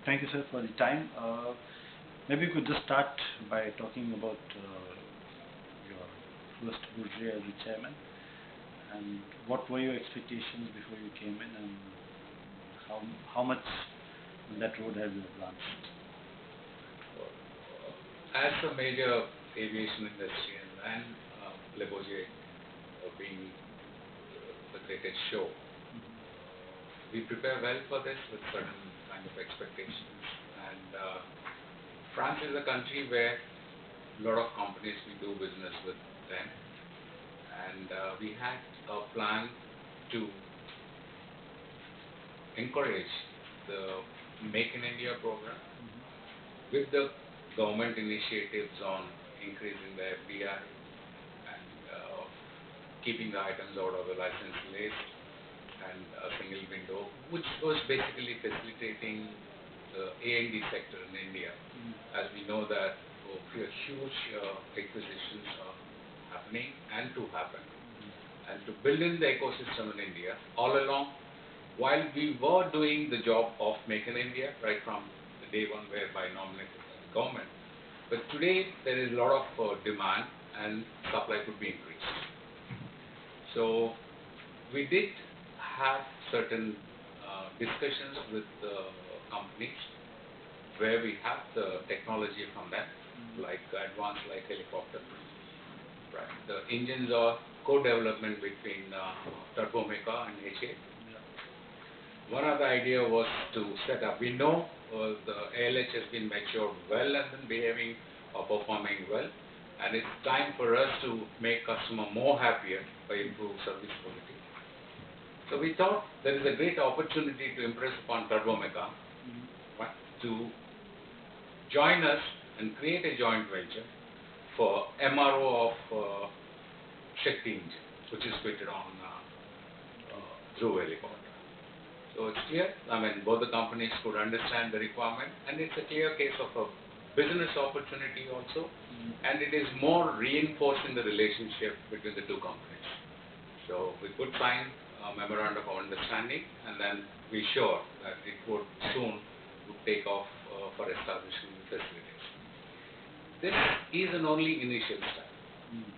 Thank you, sir, for the time. Maybe you could just start by talking about your first birthday as the chairman, and what were your expectations before you came in, and how much on that road have you advanced? As a major aviation industry and Lebourget being the greatest show, we prepare well for this with certain kind of expectations. And France is a country where a lot of companies we do business with them, and we had a plan to encourage the Make in India program with the government initiatives on increasing the FDI and keeping the items out of the license list and a single window, which was basically facilitating the A&D sector in India. As we know that huge acquisitions are happening and to happen. And to build in the ecosystem in India, all along, while we were doing the job of Make in India, right from the day one whereby nominated by the government, but today there is a lot of demand and supply could be increased. So we did have certain discussions with companies where we have the technology from them, like advanced like helicopter. Right. The engines are co-development between Turbomeca and HA. One other idea was to set up. We know the ALH has been matured well and been behaving or performing well, and it's time for us to make customer more happier by improved service quality. So we thought there is a great opportunity to impress upon Turbomeca right, to join us and create a joint venture for MRO of Shri engine, which is fitted on through helicopter. So it's clear, both the companies could understand the requirement, and it's a clear case of a business opportunity also, and it is more reinforcing the relationship between the two companies. So we could sign a memorandum of understanding, and then be sure that it would soon take off for establishing the facilities. This is an only initial step.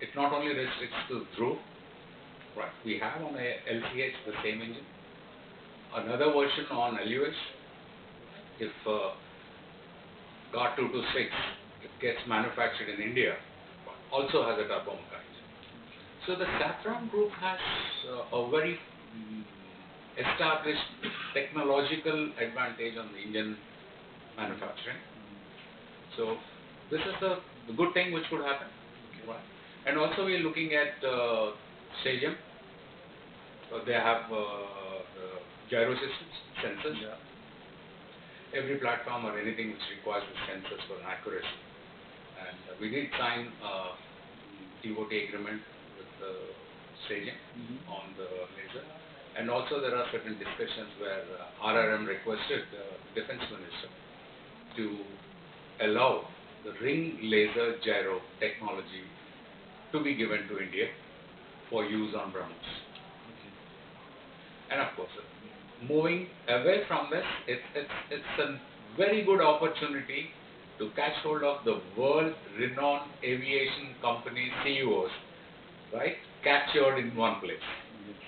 It not only restricts to Dhruv, right? We have on a LCH the same engine. Another version on LUH, if GAR 226 gets manufactured in India, also has a Turbomeca engine. So the Safran Group has a very established technological advantage on the engine manufacturing. So this is the good thing which could happen. Right? And also we are looking at Stadium. They have gyro systems, sensors. Yeah. Every platform or anything which requires the sensors for accuracy. And we did sign a TOT agreement with Stadium on the laser. And also there are certain discussions where RRM requested the Defense Minister to allow the ring laser gyro technology to be given to India for use on BrahMos. Okay. And of course, moving away from this, it's a very good opportunity to catch hold of the world-renowned aviation company CEOs, right, captured in one place.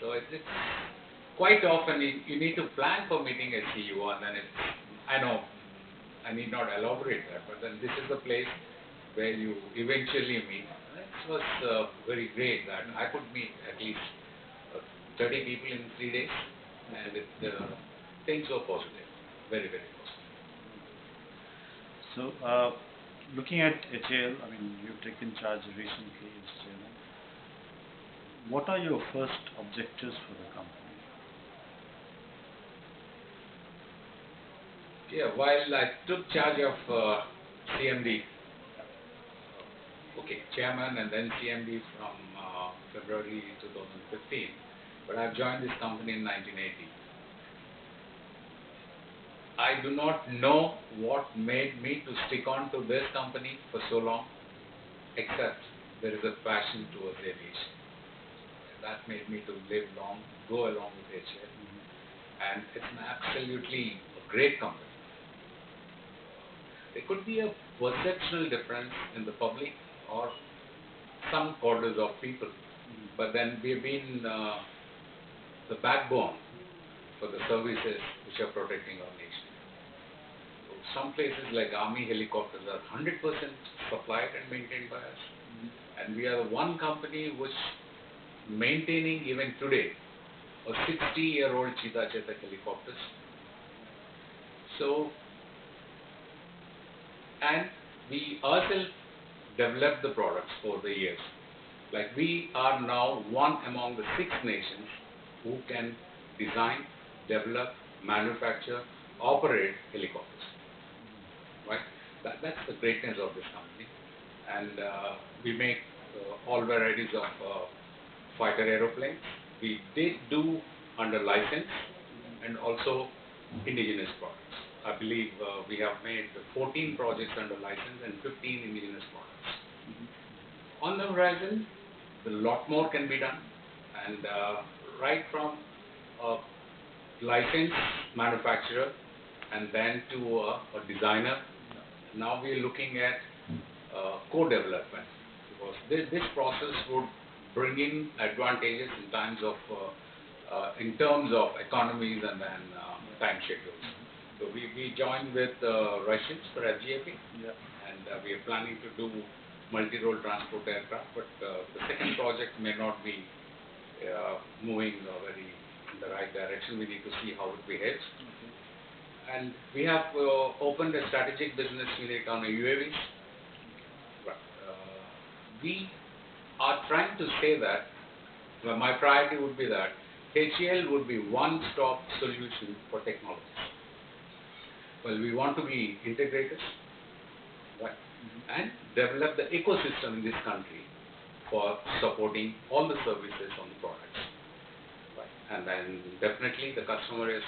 So it's quite often you need to plan for meeting a CEO, and then I know I need not elaborate that, but then this is the place where you eventually meet. It was very great that I could meet at least 30 people in 3 days, and things were positive, very, very positive. So, looking at HAL, you've taken charge recently as chairman. What are your first objectives for the company? Yeah, while I took charge of CMD, chairman and then CMD from February 2015, but I've joined this company in 1980. I do not know what made me to stick on to this company for so long, except there is a passion towards aviation. That made me to live long, go along with HAL, and it's an absolutely great company. There could be a perceptual difference in the public or some quarters of people, but then we have been the backbone for the services which are protecting our nation. So some places like Army helicopters are 100% supplied and maintained by us, and we are the one company which maintaining even today a 60-year-old Cheetah Chetak helicopters. So, and we ourselves developed the products over the years. Like we are now one among the 6 nations who can design, develop, manufacture, operate helicopters. Right? That's the greatness of this company. And we make all varieties of fighter aeroplanes. We did do under license and also indigenous products. I believe we have made 14 projects under license and 15 indigenous products. On the horizon, a lot more can be done, and right from a licensed manufacturer and then to a designer. Now we are looking at co-development, because this process would bring in advantages in terms of economies and then time schedules. So we joined with Russians for FGAP, and we are planning to do multi-role transport aircraft, but the second project may not be moving very in the right direction. We need to see how it behaves. And we have opened a strategic business unit on UAVs. We are trying to say that my priority would be that HAL would be one-stop solution for technology. Well, we want to be integrators, right, and develop the ecosystem in this country for supporting all the services on the products. Right. And then definitely the customer is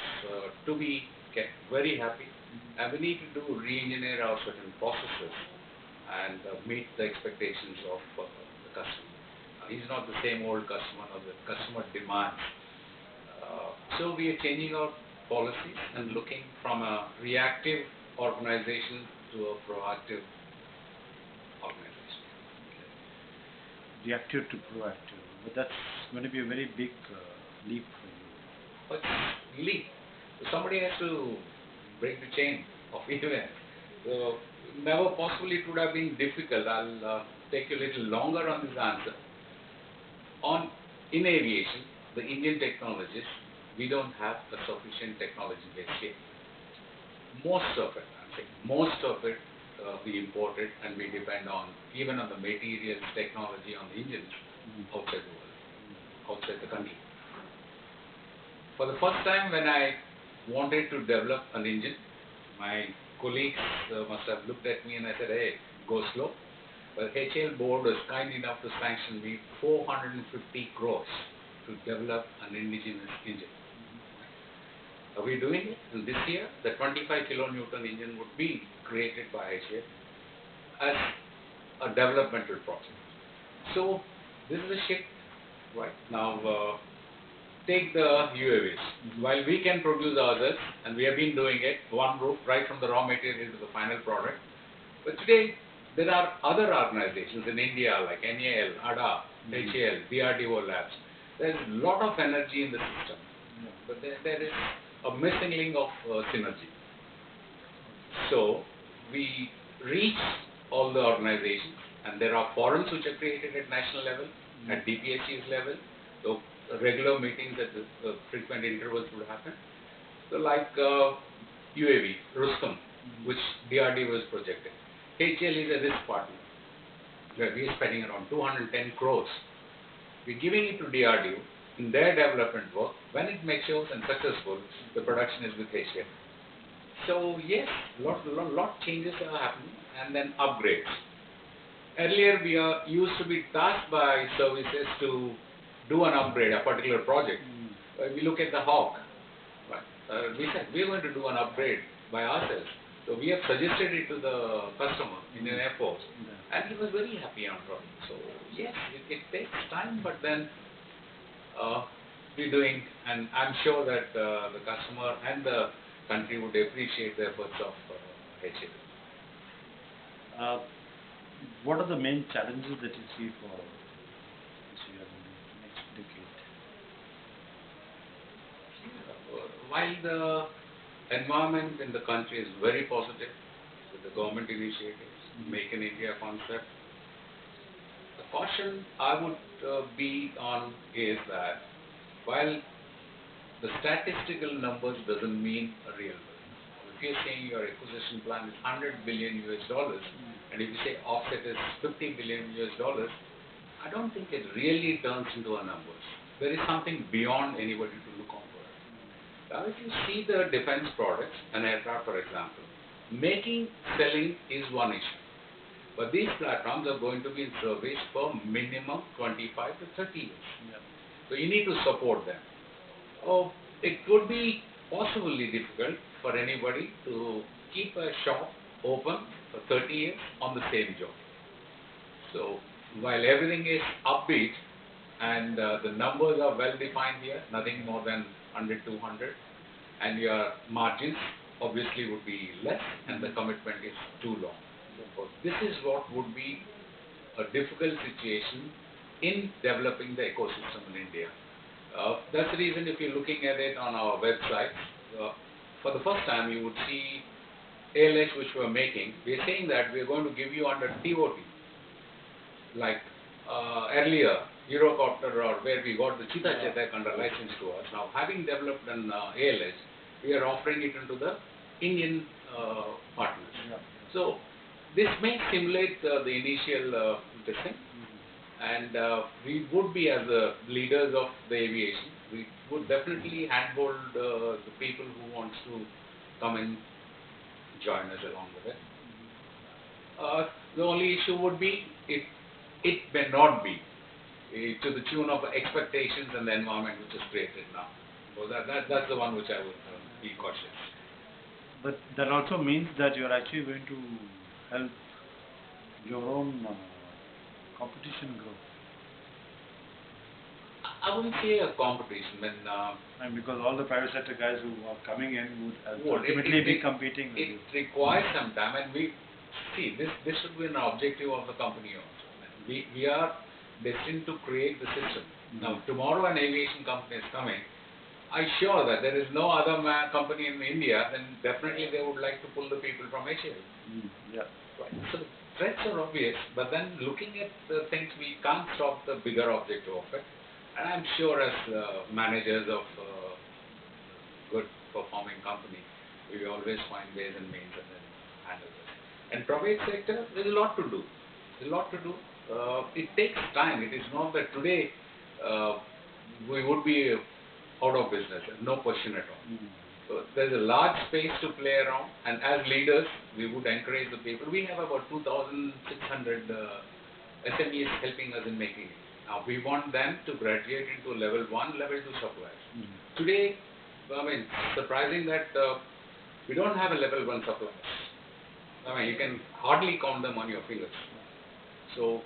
to be kept very happy, and we need to re-engineer our certain processes and meet the expectations of the customer. He's not the same old customer, or the customer demands. So we are changing our policies and looking from a reactive organization to a proactive organization. Okay. Reactive to proactive, but that's going to be a very big leap for you. But leap. Somebody has to break the chain of events. So never possibly it would have been difficult. I'll take you a little longer on this answer. In aviation, the Indian technologists, we don't have a sufficient technology base here. Most of it we import it, and we depend on even on the materials, technology on the engines outside the world, outside the country. For the first time when I wanted to develop an engine, my colleagues must have looked at me and I said, hey, go slow. But HAL board was kind enough to sanction me 450 crores to develop an indigenous engine. Are we doing it? And this year, the 25 kilonewton engine would be created by HAL as a developmental project. So this is a shift, right? Now, take the UAVs. While we can produce ourselves, and we have been doing it, one route, right from the raw material to the final product. But today, there are other organizations in India like NAL, ADA, HAL, DRDO labs. There's a lot of energy in the system, but there is a missing link of synergy. So we reach all the organizations, and there are forums which are created at national level, at DPSC's level. So regular meetings at the frequent intervals would happen. So like UAV, Rustum, which DRDO was projected. HAL is a risk partner, where we are spending around 210 crores. We're giving it to DRDO in their development work. When it matures and successful, the production is with HAL. So yes, lot changes are happening, and then upgrades. Earlier we used to be tasked by services to do an upgrade, a particular project. We look at the Hawk. Right? We said we're going to do an upgrade by ourselves. So we have suggested it to the customer, Indian Air Force, and he was very happy on it. So yes, it takes time, but then we're doing, and I'm sure that the customer and the country would appreciate the efforts of HAL. Uh, what are the main challenges that you see for this year and the next decade? While the environment in the country is very positive with the government initiatives, Make in India concept, the caution I would be on is that while the statistical numbers doesn't mean a real bill. If you're saying your acquisition plan is 100 billion US dollars, and if you say offset is 50 billion US dollars, I don't think it really turns into a numbers. There is something beyond anybody to look on for it. Now, if you see the defense products, an aircraft for example, making, selling is one issue. But these platforms are going to be in service for minimum 25 to 30 years. Yeah. So you need to support them. Oh, it would be possibly difficult for anybody to keep a shop open for 30 years on the same job. So while everything is upbeat and the numbers are well defined here, nothing more than 100, 200, and your margins obviously would be less and the commitment is too long. So this is what would be a difficult situation in developing the ecosystem in India. That's the reason if you're looking at it on our website, for the first time you would see ALH which we're making. We're saying that we're going to give you under TOT, like earlier Eurocopter or where we got the Cheetah Chetak under license to us. Now having developed an ALH, we are offering it into the Indian partners. Yeah. So this may simulate the initial testing. And we would be, as the leaders of the aviation, we would definitely handhold the people who wants to come and join us along with it. The only issue would be it may not be to the tune of expectations and the environment which is created now. So that's the one which I would be cautious. But that also means that you're actually going to help your own competition grow. I wouldn't say a competition when And because all the private sector guys who are coming in would Would. ultimately be competing with it you. requires some time, and we see this should be an objective of the company also. We are destined to create the system. Now tomorrow an aviation company is coming. I'm sure that there is no other company in India, then definitely they would like to pull the people from Asia. Yeah. Right. So the threats are obvious, but then looking at the things, we can't stop the bigger objective of it. And I'm sure as managers of good performing company, we will always find ways and means and then handle this. And private sector, there's a lot to do. There's a lot to do. It takes time. It is not that today we would be out of business, no question at all. So there's a large space to play around, and as leaders, we would encourage the people. We have about 2,600 SMEs helping us in making it. Now we want them to graduate into level 1, level 2 suppliers. Today, I mean, surprising that we don't have a level 1 supplier. I mean, you can hardly count them on your fingers. So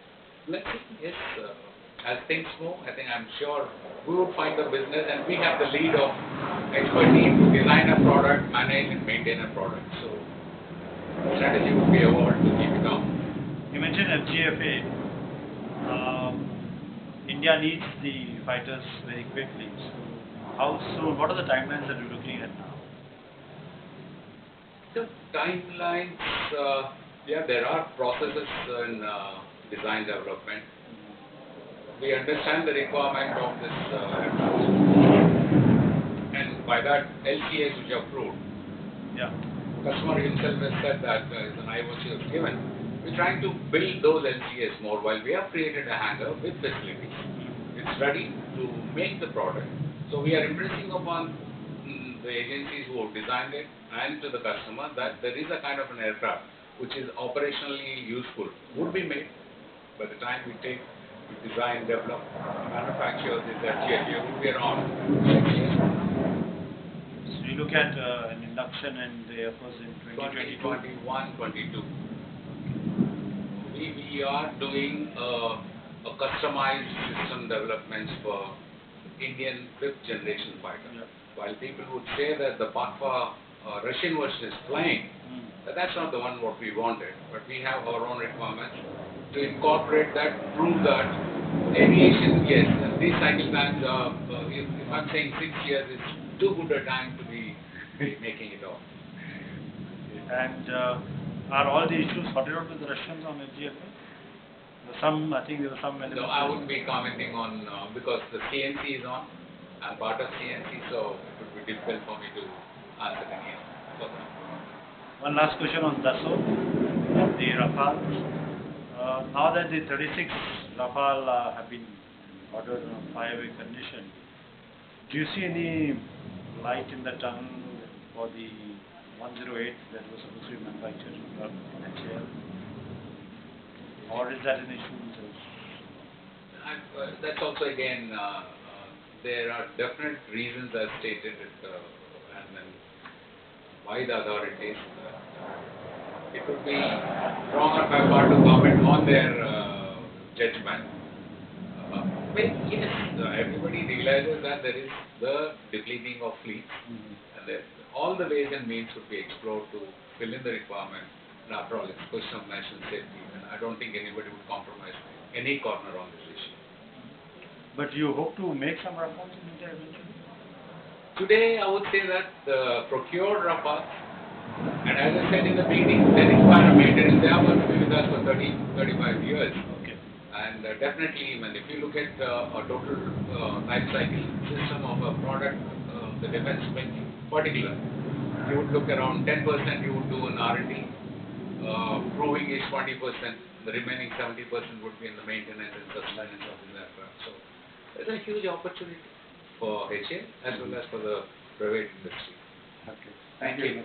let's see, yes, as things move, I'm sure we would find the business, and we have the lead of expertise to design a product, manage and maintain a product. So strategy would be evolved to keep it on. You mentioned FGFA. India needs the fighters very quickly. So how soon? What are the timelines that you're looking at now? The timelines, yeah, there are processes in design development. We understand the requirement of this and by that LCAs which are approved. Yeah. Customer himself has said that is an IOC was given. We're trying to build those LCAs more. While we have created a hangar with facilities, it's ready to make the product. So we are impressing upon the agencies who have designed it and to the customer that there is a kind of an aircraft which is operationally useful, would be made by the time we take design, develop, manufacture this FGFA would be around 6 years from now. So you look at an induction in the Air Force in 2022? 2021, 22. We are doing a customized system developments for Indian 5th generation fighter. Yeah. While people would say that the PATFA Russian version is flying, Mm. that's not the one what we wanted. But we have our own requirements to incorporate that, prove that aviation, yes, these cycle times are, if I'm saying 6 years, it's too good a time to be making it all. And are all the issues sorted out with the Russians on LGFA? Some, I think there were some elements. No, I wouldn't be commenting on, because the CNC is on. I'm part of CNC, so it would be difficult for me to answer any further. One last question on Dassault, the Rafale. Now that the 36 Rafale have been ordered on flyaway condition, do you see any light in the tunnel for the 108 that was supposed to be manufactured in HAL? Or is that an issue with us? That's also again, there are definite reasons as stated, and then by the authorities. It would be wrong on my part to comment on their judgment. But yes, everybody realizes that there is the depleting of fleets, and that all the ways and means would be explored to fill in the requirement. And after all, it's a question of national safety, and I don't think anybody would compromise any corner on this issue. But you hope to make some Rafales in India eventually? Today, I would say that the procured Rafales, and as I said in the beginning, they require maintenance. They are going to be with us for 30-35 years. Okay. And definitely, even if you look at a total life cycle system of a product, the defense spending particular, you would look around 10% you would do in R&D, proving is 20%, the remaining 70% would be in the maintenance and sustenance of the aircraft. So there's a huge opportunity for HAL as well as for the private industry. Okay. Thank you.